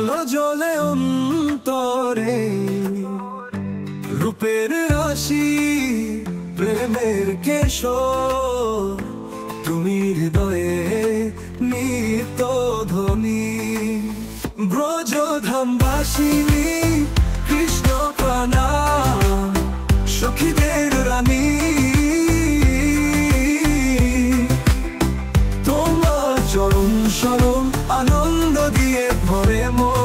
আলো জ্বলে অন্তরে, রূপের রাশি প্রেমের কেশর, তুমি হৃদয়ে নিত্য ধ্বনি। ব্রজধামবাসিনী কৃষ্ণ প্রাণা, সখীদের রানী, তোমার চরণ শরণ আনন্দ দিয়ে ভরে মন।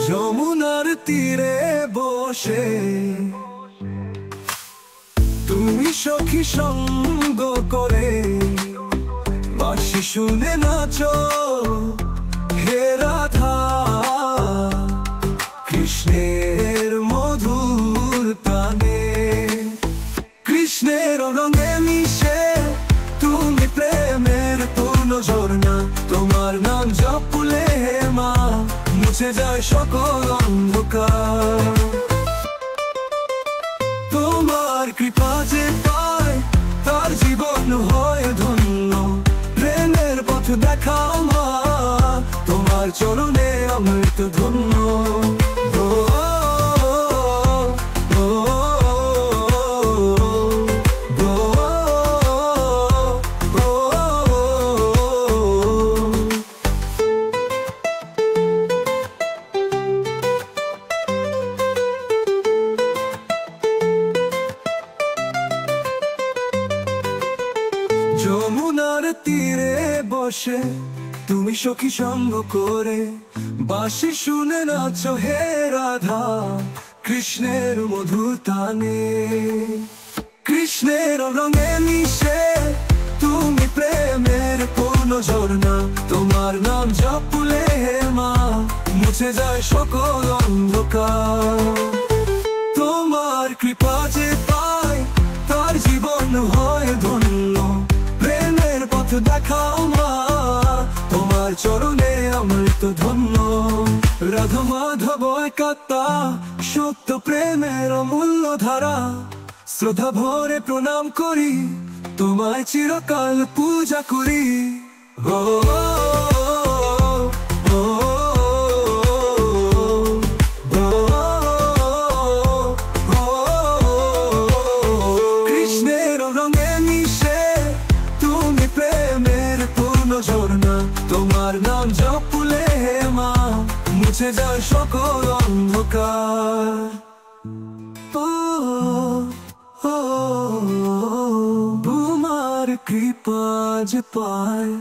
যমুনার তীরে বসে তুমি সখী সঙ্গ করে, বাঁশি শুনে নাচো হে রাধা। কৃষ্ণের মধুর তানে, কৃষ্ণের রঙে মিশে তুমি প্রেমের পূর্ণ ঝর্ণা। তোমার নাম জপলে মা মুছে যায় সকল অন্ধকার। তোমার কৃপা যে পায় তার জীবন হয় ধন্য, প্রেমের পথ দেখাও মা, তোমার চরণে অমৃত ধন্য। যমুনার তীরে বসে তুমি সখী সঙ্গ করে, বাঁশি শুনে নাচো হে রাধা। কৃষ্ণের মধুর তানে, কৃষ্ণের রঙে মিশে তুমি প্রেমের পূর্ণ ঝর্ণা। তোমার নাম জপলে মা মুছে যায় সকল অন্ধকার। তোমার কৃপা যে পায় তার জীবন হয় ধন্য, প্রেমের পথ দেখাও মা, তোমার চরণে অমৃত ধন্য। রাধা মাধব একাত্মা সত্য প্রেমের অমূল্য ধারা, শ্রদ্ধা ভরে প্রণাম করি, তোমায় চিরকাল পূজা করি। ও কৃষ্ণের রঙে মিশে তুমি প্রেমের পূর্ণ ঝর্ণা। তোমার নাম জপলে মা মুছে যায় সকল অন্ধকার। তোমার কৃপা যে পায়